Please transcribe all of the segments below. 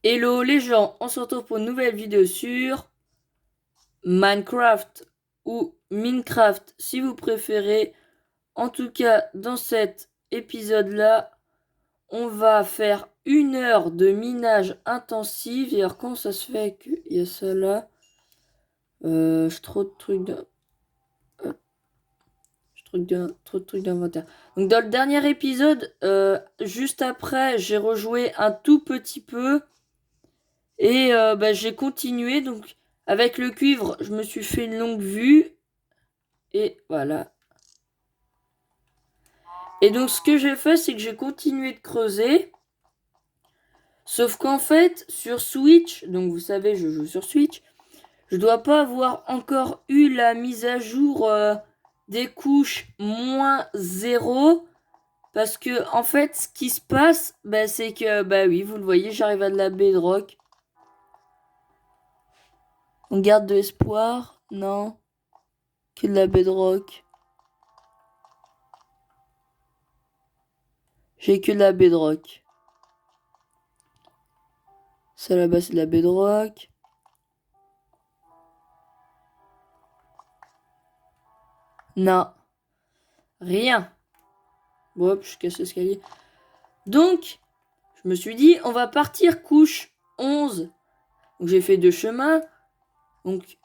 Hello les gens, on se retrouve pour une nouvelle vidéo sur Minecraft ou Minecraft si vous préférez. En tout cas, dans cet épisode-là, on va faire 1 heure de minage intensif. Et alors, comment ça se fait qu'il y a ça là? J'ai trop de trucs trop de trucs d'inventaire. Donc dans le dernier épisode, juste après, j'ai rejoué un tout petit peu. Et j'ai continué, donc avec le cuivre, je me suis fait une longue vue. Et voilà. Et donc ce que j'ai fait, c'est que j'ai continué de creuser. Sauf qu'en fait, sur Switch, donc vous savez, je joue sur Switch, je dois pas avoir encore eu la mise à jour des couches -0. Parce que en fait, ce qui se passe, c'est que, oui, vous le voyez, j'arrive à de la bedrock. On garde de l'espoir? Non. Que de la bedrock. J'ai que de la bedrock. Ça là-bas, c'est de la bedrock. Non. Rien. Bon, hop, je casse l'escalier. Donc, je me suis dit, on va partir couche 11. Donc, j'ai fait 2 chemins. Donc,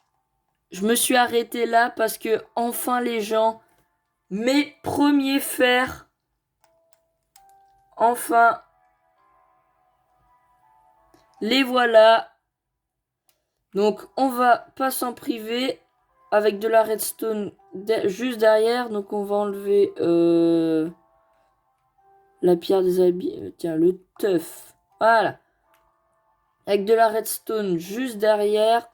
je me suis arrêté là parce que, enfin, les gens, mes premiers fers, enfin, les voilà. Donc, on va pas s'en priver avec de la redstone juste derrière. Donc, on va enlever la pierre des habits. Tiens, le teuf. Voilà. Avec de la redstone juste derrière.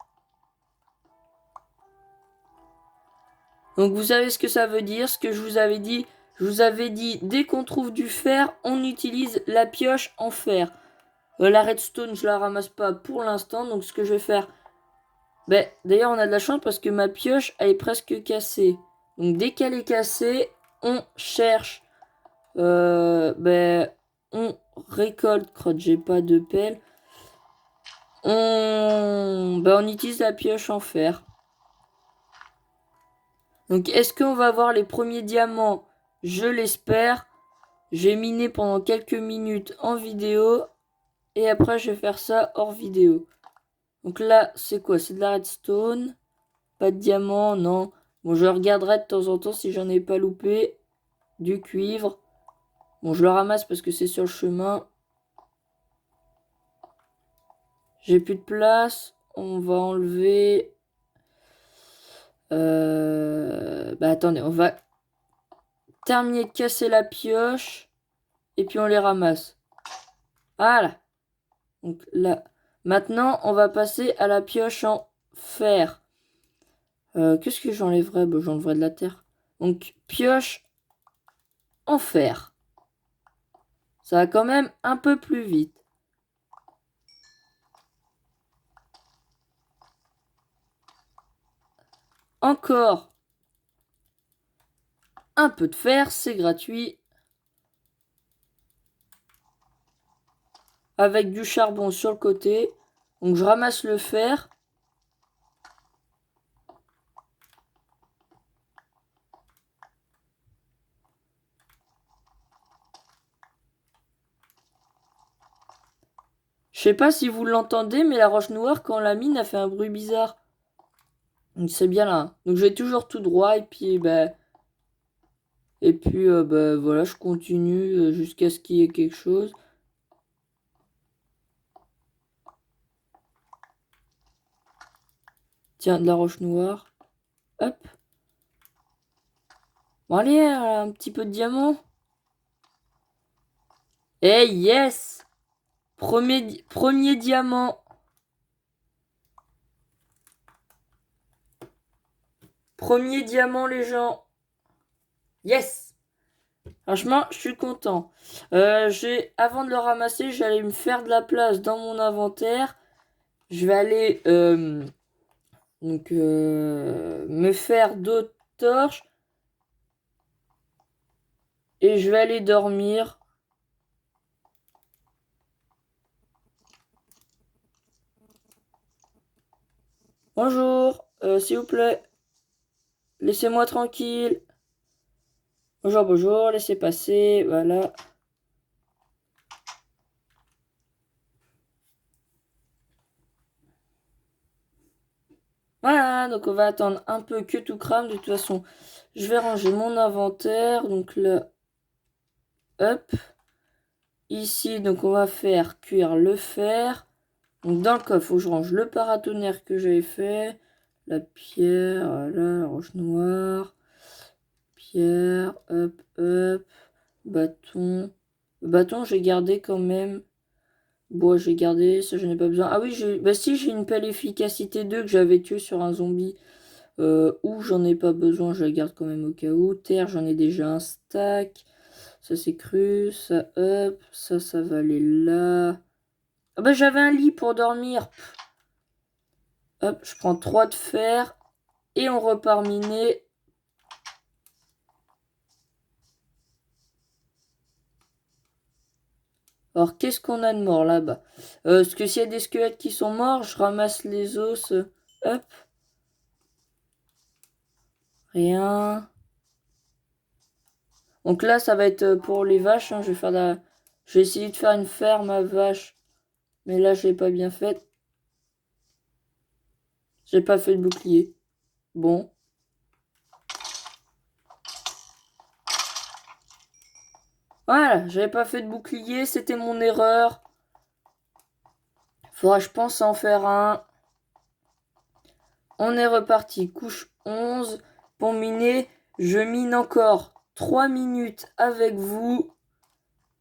Donc, vous savez ce que ça veut dire, ce que je vous avais dit. Je vous avais dit, dès qu'on trouve du fer, on utilise la pioche en fer. La redstone, je la ramasse pas pour l'instant. Donc, ce que je vais faire... d'ailleurs, on a de la chance parce que ma pioche, elle est presque cassée. Donc, dès qu'elle est cassée, on cherche. On récolte. Crotte, j'ai pas de pelle. On utilise la pioche en fer. Donc, est-ce qu'on va avoir les premiers diamants? Je l'espère. J'ai miné pendant quelques minutes en vidéo. Et après, je vais faire ça hors vidéo. Donc là, c'est quoi? C'est de la redstone. Pas de diamant, non. Bon, je regarderai de temps en temps si j'en ai pas loupé. Du cuivre. Bon, je le ramasse parce que c'est sur le chemin. J'ai plus de place. On va enlever... attendez, on va terminer de casser la pioche. Et puis on les ramasse. Voilà. Donc là, maintenant, on va passer à la pioche en fer. Qu'est-ce que j'enlèverais? J'enlèverais de la terre. Donc, pioche en fer. Ça va quand même un peu plus vite. Encore un peu de fer, c'est gratuit. Avec du charbon sur le côté. Donc, je ramasse le fer. Je sais pas si vous l'entendez, mais la roche noire, quand on l'a mine, a fait un bruit bizarre. Donc, c'est bien là. Donc, je vais toujours tout droit et puis, voilà, je continue jusqu'à ce qu'il y ait quelque chose. Tiens, de la roche noire. Hop. Bon, allez, un petit peu de diamant. Eh, yes! Premier diamant. Premier diamant, les gens. Yes! Franchement, je suis content. Avant de le ramasser, j'allais me faire de la place dans mon inventaire. Je vais aller me faire d'autres torches. Et je vais aller dormir. Bonjour, s'il vous plaît, laissez-moi tranquille. Bonjour, bonjour, laissez passer, voilà. Voilà, donc on va attendre un peu que tout crame. De toute façon, je vais ranger mon inventaire. Donc là, hop. Ici, donc on va faire cuire le fer. Donc dans le coffre, il faut que je range le paratonnerre que j'avais fait. La pierre, voilà, la roche noire. Pierre, hop, hop. Bâton. Le bâton, j'ai gardé quand même. Bon, j'ai gardé, ça je n'ai pas besoin. Ah oui, bah si, j'ai une pelle efficacité 2 que j'avais tué sur un zombie. Ou j'en ai pas besoin, je la garde quand même au cas où. Terre, j'en ai déjà un stack. Ça c'est cru, ça hop, ça va aller là. Ah bah j'avais un lit pour dormir. Hop, je prends 3 de fer et on repart miner. Alors qu'est-ce qu'on a de mort là-bas? Parce que s'il y a des squelettes qui sont morts, je ramasse les os. Hop, rien. Donc là, ça va être pour les vaches, hein. Je vais essayer de faire une ferme à vaches. Mais là, je l'ai pas bien faite. J'ai pas fait de bouclier. Bon. Voilà, j'avais pas fait de bouclier, c'était mon erreur. Faudra, je pense, en faire un. On est reparti. Couche 11. Pour miner, je mine encore 3 minutes avec vous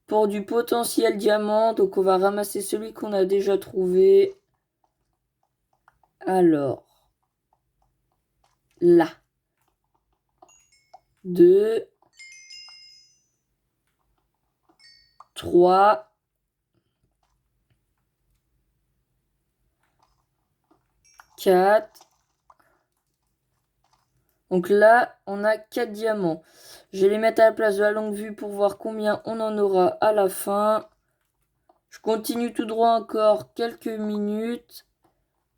pour du potentiel diamant. Donc on va ramasser celui qu'on a déjà trouvé. Alors. Là. 2. 3. 4. Donc là, on a 4 diamants. Je vais les mettre à la place de la longue vue pour voir combien on en aura à la fin. Je continue tout droit encore quelques minutes.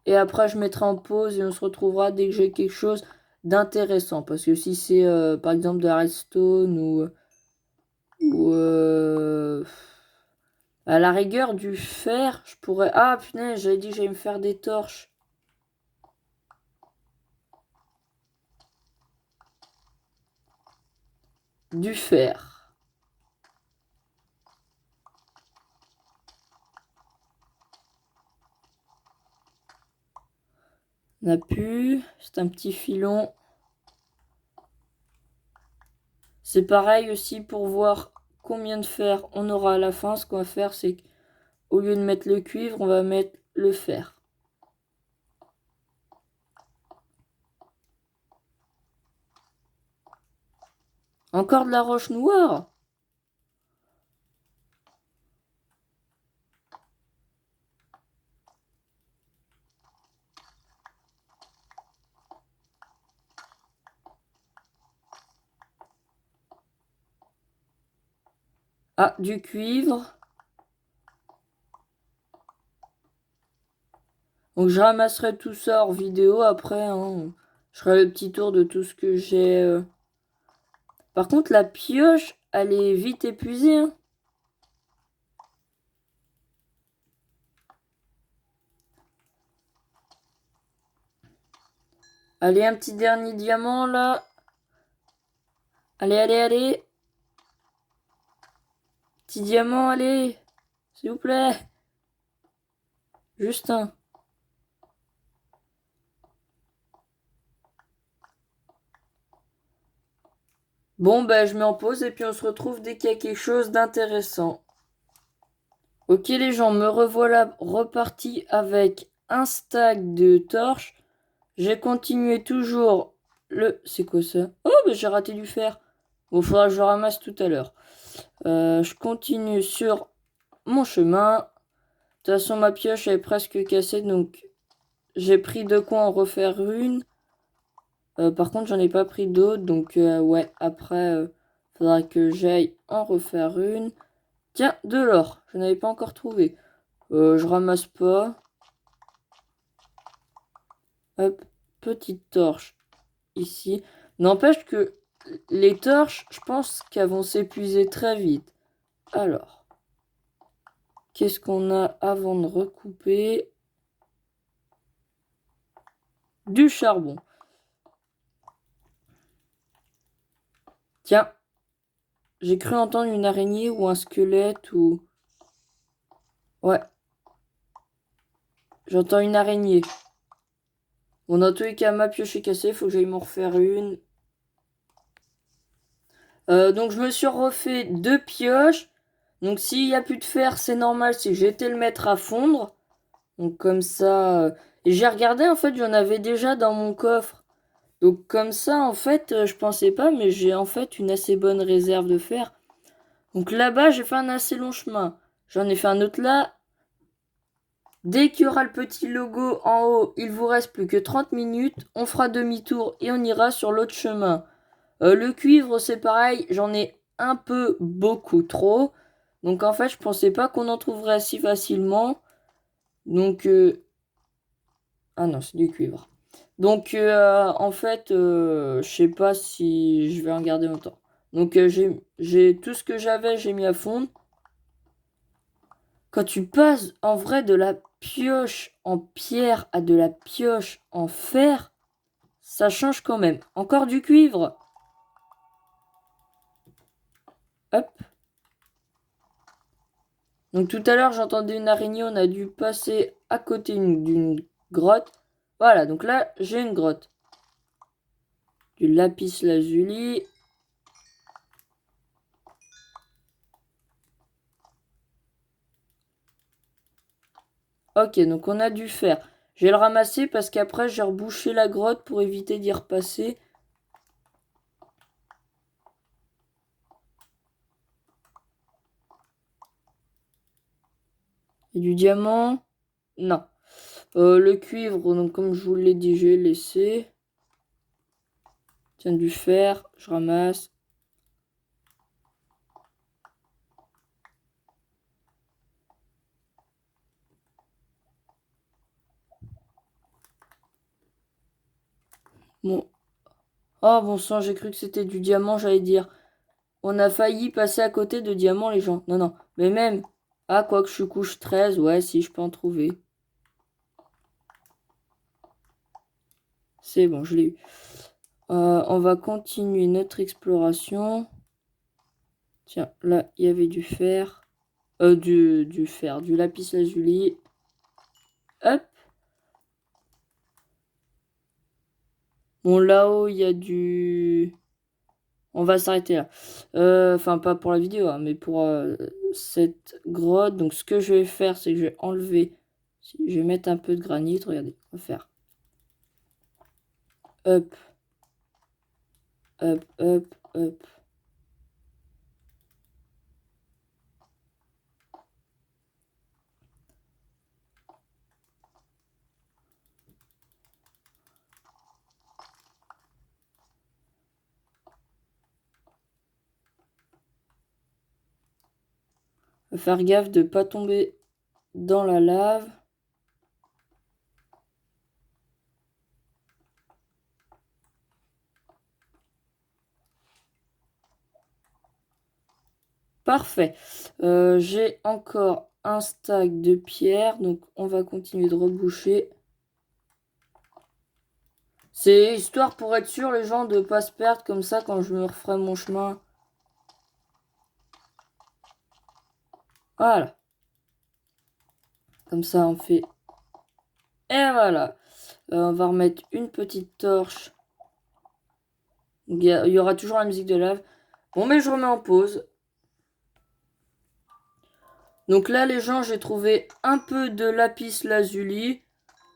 Et après, je mettrai en pause et on se retrouvera dès que j'ai quelque chose d'intéressant. Parce que si c'est par exemple de la redstone ou à la rigueur du fer, je pourrais... Ah putain, j'avais dit que j'allais me faire des torches. Du fer. On a pu. C'est un petit filon. C'est pareil aussi pour voir combien de fer on aura à la fin. Ce qu'on va faire, c'est qu'au lieu de mettre le cuivre, on va mettre le fer. Encore de la roche noire. Ah, du cuivre. Donc je ramasserai tout ça hors vidéo après, hein. Je ferai le petit tour de tout ce que j'ai. Par contre, la pioche, elle est vite épuisée, hein. Allez, un petit dernier diamant là. Allez, allez, allez. Petit diamant, allez. S'il vous plaît. Juste un. Bon, ben je mets en pause et puis on se retrouve dès qu'il y a quelque chose d'intéressant. Ok les gens, me revoilà reparti avec un stack de torches. J'ai continué toujours le... C'est quoi ça? Oh, ben j'ai raté du fer. Bon, faudra que je le ramasse tout à l'heure. Je continue sur mon chemin. De toute façon, ma pioche est presque cassée, donc j'ai pris de quoi en refaire une. Par contre, j'en ai pas pris d'autres, donc ouais, après, faudra que j'aille en refaire une. Tiens, de l'or, je n'avais pas encore trouvé. Je ramasse pas. Hop, petite torche ici. N'empêche que les torches, je pense qu'elles vont s'épuiser très vite. Alors, qu'est-ce qu'on a avant de recouper? Du charbon. Tiens, j'ai cru entendre une araignée ou un squelette ou... Ouais. J'entends une araignée. Bon, dans tous les cas, ma pioche est cassée, faut que j'aille m'en refaire une. Donc je me suis refait 2 pioches. Donc s'il n'y a plus de fer, c'est normal, c'est que j'ai été le mettre à fondre. Donc comme ça... Et j'ai regardé, en fait, j'en avais déjà dans mon coffre. Donc comme ça, en fait, je pensais pas, mais j'ai en fait une assez bonne réserve de fer. Donc là-bas, j'ai fait un assez long chemin. J'en ai fait un autre là. Dès qu'il y aura le petit logo en haut, il vous reste plus que 30 minutes. On fera demi-tour et on ira sur l'autre chemin. Le cuivre, c'est pareil, j'en ai un peu beaucoup trop. Donc en fait, je pensais pas qu'on en trouverait si facilement. Donc, ah non, c'est du cuivre. Donc en fait, je sais pas si je vais en garder longtemps. Donc j'ai tout ce que j'avais, j'ai mis à fond. Quand tu passes en vrai de la pioche en pierre à de la pioche en fer, ça change quand même. Encore du cuivre. Hop. Donc tout à l'heure, j'entendais une araignée, on a dû passer à côté d'une grotte. Voilà, donc là, j'ai une grotte. Du lapis lazuli. Ok, donc on a dû faire. Je vais le ramasser parce qu'après, j'ai rebouché la grotte pour éviter d'y repasser. Et du diamant? Non. Le cuivre, donc comme je vous l'ai dit, j'ai laissé. Tiens, du fer, je ramasse. Bon. Oh bon sang, j'ai cru que c'était du diamant, j'allais dire. On a failli passer à côté de diamants, les gens. Non, non. Mais même. Ah, quoi que je suis couche 13, ouais, si, je peux en trouver. C'est bon, je l'ai eu. On va continuer notre exploration. Tiens, là, il y avait du fer. Du fer, du lapis lazuli. Hop. Bon, là-haut, il y a du... On va s'arrêter là. Enfin, pas pour la vidéo, hein, mais pour cette grotte. Donc, ce que je vais faire, c'est que je vais enlever... Je vais mettre un peu de granit. Regardez, on va faire... Hop. Hop, hop, hop. Faut faire gaffe de pas tomber dans la lave. Parfait. J'ai encore un stack de pierres, donc on va continuer de reboucher. C'est histoire pour être sûr, les gens, de pas se perdre comme ça quand je me referai mon chemin. Voilà. Comme ça, on fait... Et voilà. On va remettre une petite torche. Il y aura toujours la musique de lave. Bon, mais je remets en pause. Donc là, les gens, j'ai trouvé un peu de lapis lazuli.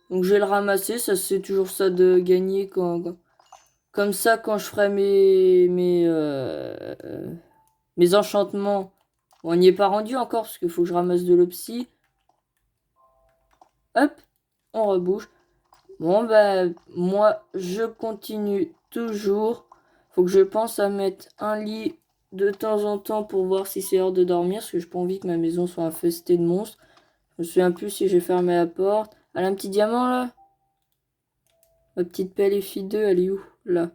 Donc je vais le ramasser. Ça, c'est toujours ça de gagner comme ça, quand je ferai mes enchantements. Bon, on n'y est pas rendu encore parce qu'il faut que je ramasse de l'opsie. Hop, on rebouche. Bon, bah, moi, je continue toujours. Faut que je pense à mettre un lit de temps en temps pour voir si c'est l'heure de dormir. Parce que j'ai pas envie que ma maison soit infestée de monstres. Je me souviens plus si j'ai fermé la porte. Elle a un petit diamant là? Ma petite pelle F2, elle est où? Là.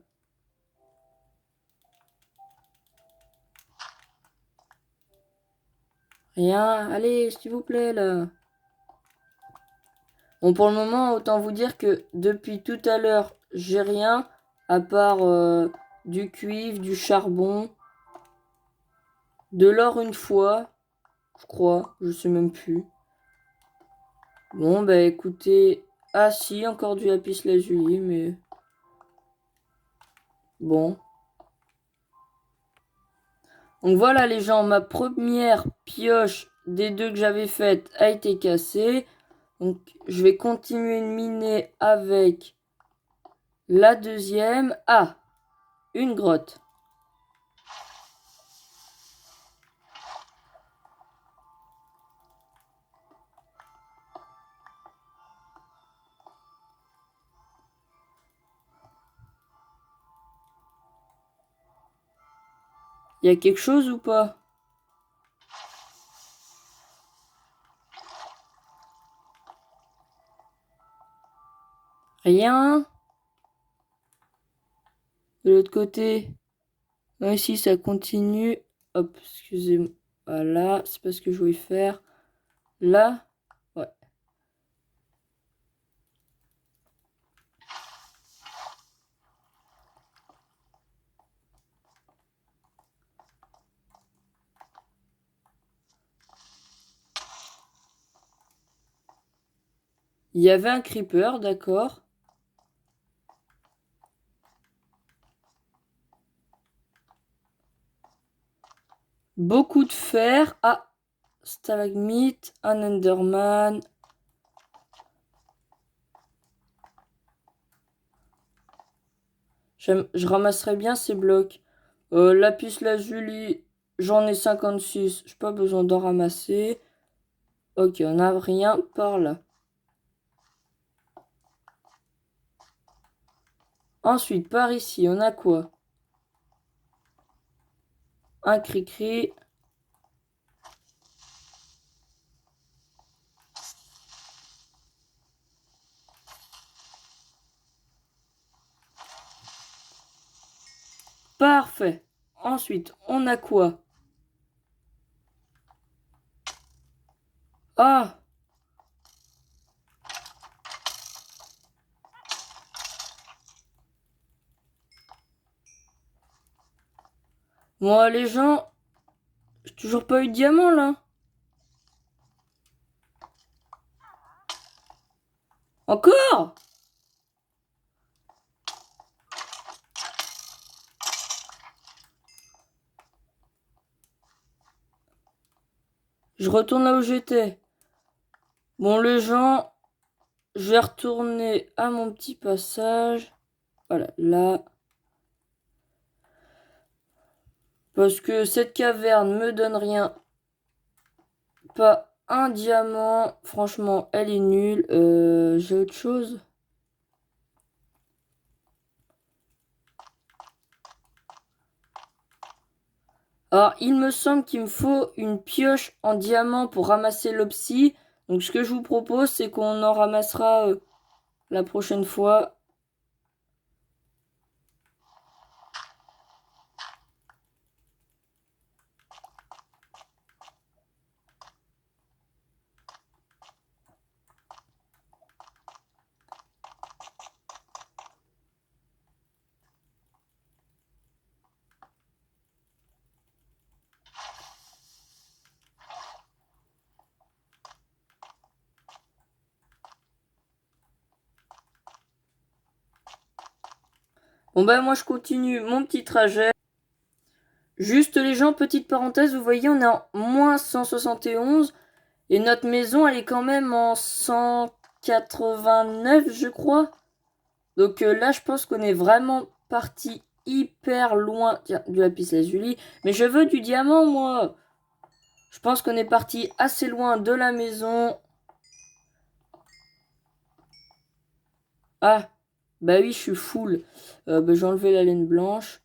Rien. Allez, s'il vous plaît, là. Bon, pour le moment, autant vous dire que depuis tout à l'heure, j'ai rien, à part du cuivre, du charbon, de l'or une fois, je crois, je sais même plus. Bon, bah écoutez, ah si, encore du lapis lazuli, mais bon. Donc voilà les gens, ma première pioche des deux que j'avais faites a été cassée. Donc je vais continuer de miner avec la deuxième. Ah, une grotte. Il y a quelque chose ou pas? Rien. De l'autre côté. Ah, ici ça continue. Hop, excusez-moi. Voilà, c'est pas ce que je voulais faire. Là. Ouais. Il y avait un creeper, d'accord. Beaucoup de fer. Ah, stalagmite, un enderman. Je ramasserai bien ces blocs. Lapis lazuli, j'en ai 56. J'ai pas besoin d'en ramasser. Ok, on n'a rien par là. Ensuite, par ici, on a quoi? Un cri-cri. Parfait. Ensuite, on a quoi? Ah! Moi, les gens, j'ai toujours pas eu de diamant là. Encore? Je retourne là où j'étais. Bon, les gens, je vais retourner à mon petit passage. Voilà, là. Parce que cette caverne me donne rien. Pas un diamant. Franchement, elle est nulle. J'ai autre chose. Alors, il me semble qu'il me faut une pioche en diamant pour ramasser l'opsie. Donc, ce que je vous propose, c'est qu'on en ramassera la prochaine fois. Bon, ben, moi, je continue mon petit trajet. Juste les gens, petite parenthèse, vous voyez, on est en moins 171. Et notre maison, elle est quand même en 189, je crois. Donc là, je pense qu'on est vraiment parti hyper loin. Tiens, du lapis lazuli. Mais je veux du diamant, moi. Je pense qu'on est parti assez loin de la maison. Ah, bah oui, je suis full. Bah, j'ai enlevé la laine blanche.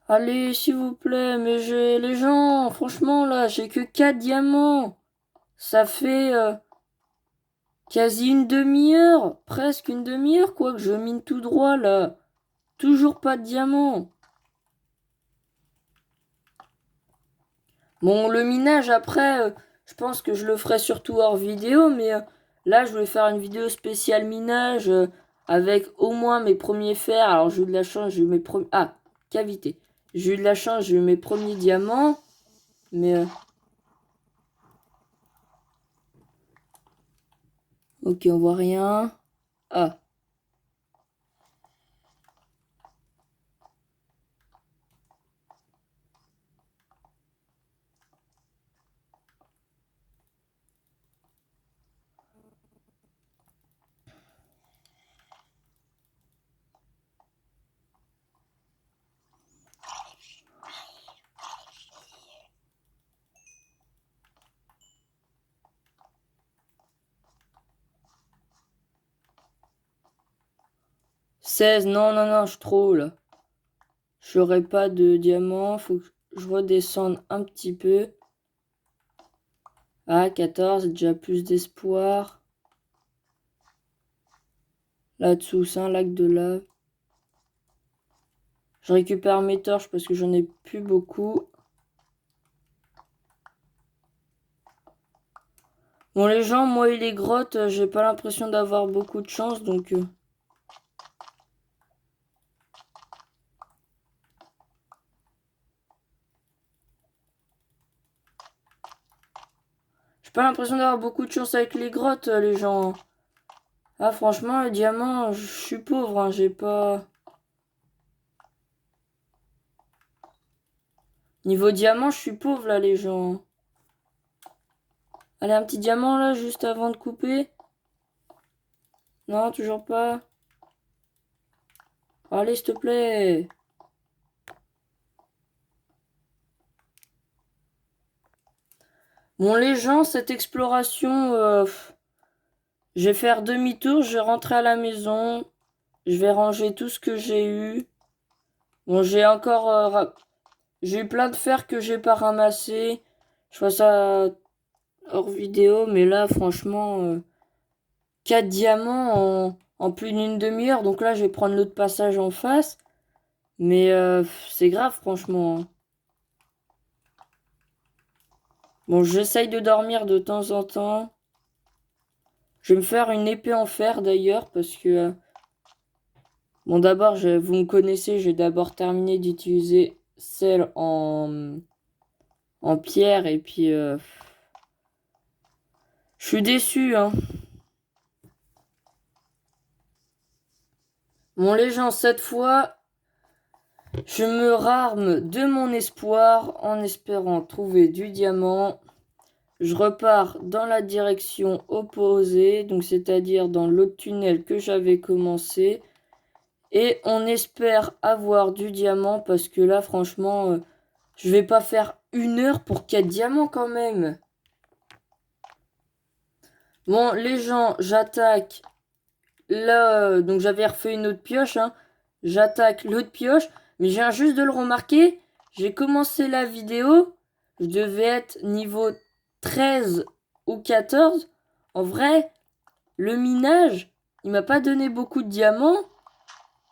Allez, s'il vous plaît, mais j'ai les gens, franchement là, j'ai que 4 diamants. Ça fait quasi une demi-heure, presque une demi-heure quoi, que je mine tout droit là. Toujours pas de diamants. Bon, le minage après, je pense que je le ferai surtout hors vidéo, mais là je vais faire une vidéo spéciale minage avec au moins mes premiers fers. Alors j'ai eu de la chance, j'ai eu mes premiers... Ah, cavité. J'ai eu de la chance, j'ai eu mes premiers diamants, mais... Ok, on voit rien. Ah. Seize, non, non, non, je suis trop là. J'aurai pas de diamants, faut que je redescende un petit peu. Ah, 14, déjà plus d'espoir. Là-dessous, c'est un lac de lave. Je récupère mes torches parce que j'en ai plus beaucoup. Bon, les gens, moi et les grottes, j'ai pas l'impression d'avoir beaucoup de chance, donc... J'ai pas l'impression d'avoir beaucoup de chance avec les grottes, les gens. Ah, franchement, le diamant, je suis pauvre, hein, j'ai pas... Niveau diamant, je suis pauvre, là, les gens. Allez, un petit diamant, là, juste avant de couper. Non, toujours pas. Allez, s'il te plaît. Bon, les gens, cette exploration, je vais faire demi-tour, je vais rentrer à la maison. Je vais ranger tout ce que j'ai eu. Bon, j'ai encore... j'ai eu plein de fer que j'ai pas ramassé. Je ferai ça hors vidéo, mais là, franchement, 4 diamants en plus d'une demi-heure. Donc là, je vais prendre l'autre passage en face. Mais c'est grave, franchement, hein. Bon, j'essaye de dormir de temps en temps. Je vais me faire une épée en fer, d'ailleurs, parce que... bon, d'abord, vous me connaissez, j'ai d'abord terminé d'utiliser celle en pierre, et puis... je suis déçu, hein. Bon, les gens, cette fois, je me rarme de mon espoir en espérant trouver du diamant. Je repars dans la direction opposée, donc c'est-à-dire dans l'autre tunnel que j'avais commencé. Et on espère avoir du diamant parce que là, franchement, je vais pas faire une heure pour 4 diamants quand même. Bon, les gens, j'attaque. Là, donc j'avais refait une autre pioche, hein. J'attaque l'autre pioche, mais je viens juste de le remarquer. J'ai commencé la vidéo, je devais être niveau 13 ou 14. En vrai, le minage, il m'a pas donné beaucoup de diamants,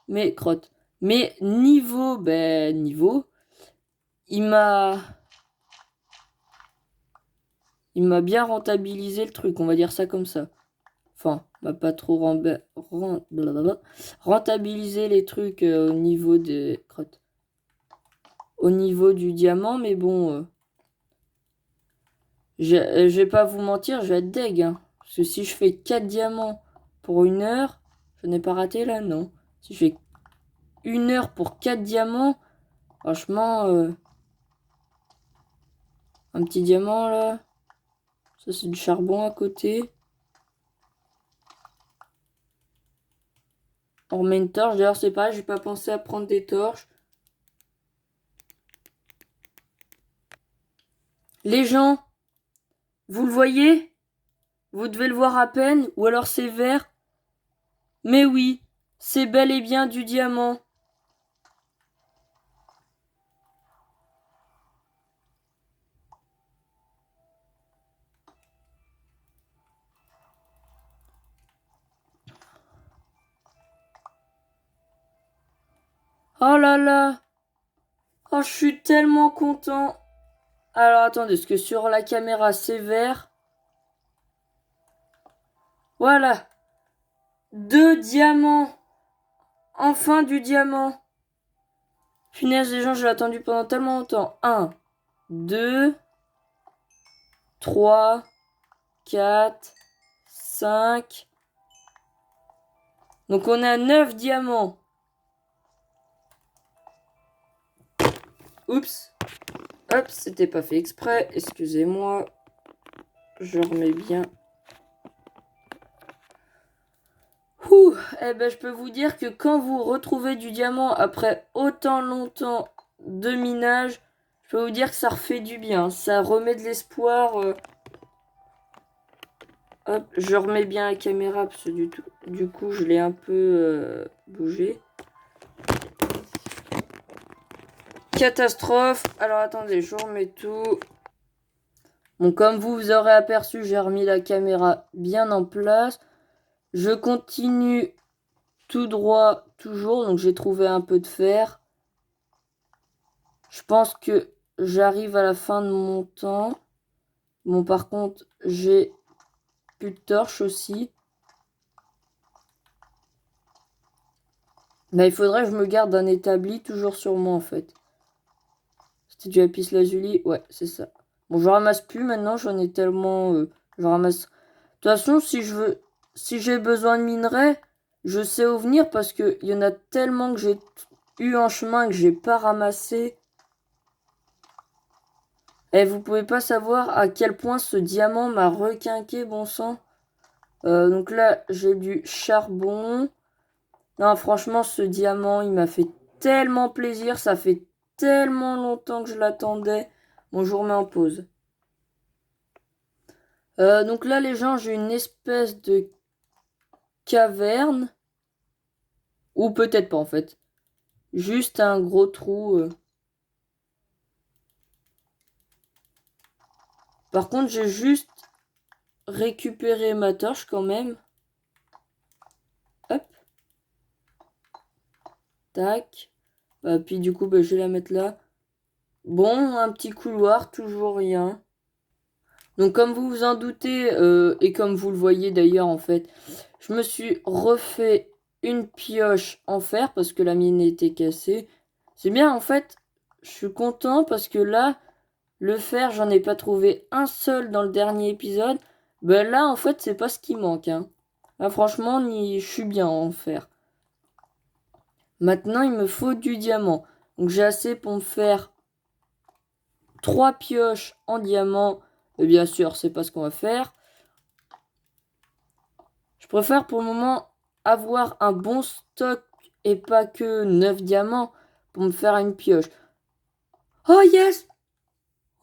mais crotte. Mais niveau, ben niveau, il m'a bien rentabilisé le truc, on va dire ça comme ça. Enfin, bah, pas trop rentabiliser les trucs au niveau des crottes. Au niveau du diamant, mais bon, je vais pas vous mentir, je vais être deg, hein. Parce que si je fais 4 diamants pour une heure, je n'ai pas raté là, non. Si je fais une heure pour 4 diamants, franchement, un petit diamant là, ça c'est du charbon à côté. On remet une torche, d'ailleurs c'est pareil, j'ai pas pensé à prendre des torches. Les gens, vous le voyez? Vous devez le voir à peine, ou alors c'est vert. Mais oui, c'est bel et bien du diamant. Oh là là. Oh, je suis tellement content. Alors, attendez, parce que sur la caméra, c'est vert. Voilà. 2 diamants. Enfin du diamant. Punaise, les gens, je l'ai attendu pendant tellement longtemps. 1, 2, 3, 4, 5. Donc on a 9 diamants. Oups. Hop, c'était pas fait exprès. Excusez-moi. Je remets bien. Ouh, eh ben je peux vous dire que quand vous retrouvez du diamant après autant longtemps de minage, je peux vous dire que ça refait du bien. Ça remet de l'espoir. Hop, je remets bien la caméra parce que du coup je l'ai un peu bougé. Catastrophe. Alors attendez, je remets tout. Bon, comme vous aurez aperçu, j'ai remis la caméra bien en place. Je continue tout droit, toujours. Donc j'ai trouvé un peu de fer. Je pense que j'arrive à la fin de mon temps. Bon, par contre, j'ai plus de torches aussi. Bah, il faudrait que je me garde un établi toujours sur moi, en fait. C'était du lapis lazuli? Ouais, c'est ça. Bon, je ramasse plus maintenant, j'en ai tellement... je ramasse... De toute façon, si j'ai besoin de minerais, je sais où venir parce qu'il y en a tellement que j'ai eu en chemin que j'ai pas ramassé. Et vous pouvez pas savoir à quel point ce diamant m'a requinqué, bon sang. Donc là, j'ai du charbon. Non, franchement, ce diamant, il m'a fait tellement plaisir. Ça fait tellement longtemps que je l'attendais. Bon, je vous remets en pause. Donc là, les gens, j'ai une espèce de caverne. Ou peut-être pas, en fait. Juste un gros trou. Par contre, j'ai juste récupéré ma torche quand même. Hop. Tac. Puis du coup, je vais la mettre là. Bon, un petit couloir, toujours rien. Donc comme vous vous en doutez, et comme vous le voyez d'ailleurs en fait, je me suis refait une pioche en fer parce que la mienne était cassée. C'est bien en fait, je suis content parce que là, le fer, j'en ai pas trouvé un seul dans le dernier épisode. Ben là en fait, c'est pas ce qui manque, hein. Là franchement, je suis bien en fer. Maintenant, il me faut du diamant. Donc j'ai assez pour me faire 3 pioches en diamant. Et bien sûr, c'est pas ce qu'on va faire. Je préfère pour le moment avoir un bon stock et pas que 9 diamants pour me faire une pioche. Oh yes!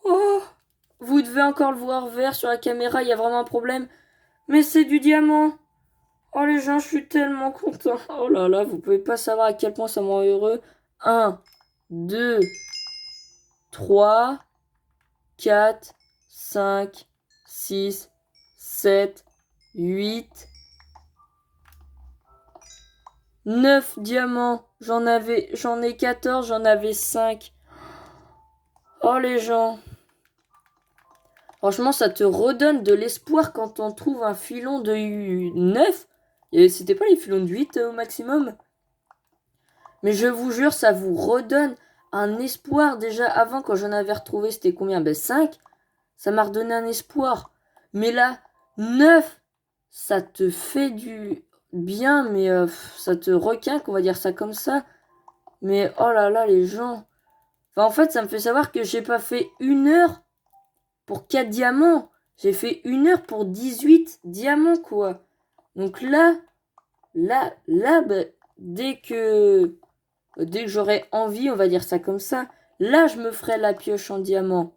Oh! Vous devez encore le voir vert sur la caméra, il y a vraiment un problème. Mais c'est du diamant! Oh les gens, je suis tellement content. Oh là là, vous pouvez pas savoir à quel point ça me rend heureux. 1, 2, 3, 4, 5, 6, 7, 8, 9 diamants. J'en ai 14, j'en avais 5. Oh les gens. Franchement, ça te redonne de l'espoir quand on trouve un filon de 9. Et c'était pas les filons de 8 au maximum. Mais je vous jure, ça vous redonne un espoir. Déjà avant, quand j'en avais retrouvé, c'était combien? 5. Ça m'a redonné un espoir. Mais là, 9, ça te fait du bien, mais ça te requinque, on va dire ça comme ça. Mais oh là là, les gens. Enfin, en fait, ça me fait savoir que j'ai pas fait 1 heure pour 4 diamants. J'ai fait 1 heure pour 18 diamants, quoi. Donc là, bah, dès que j'aurai envie, on va dire ça comme ça, là, je me ferai la pioche en diamant.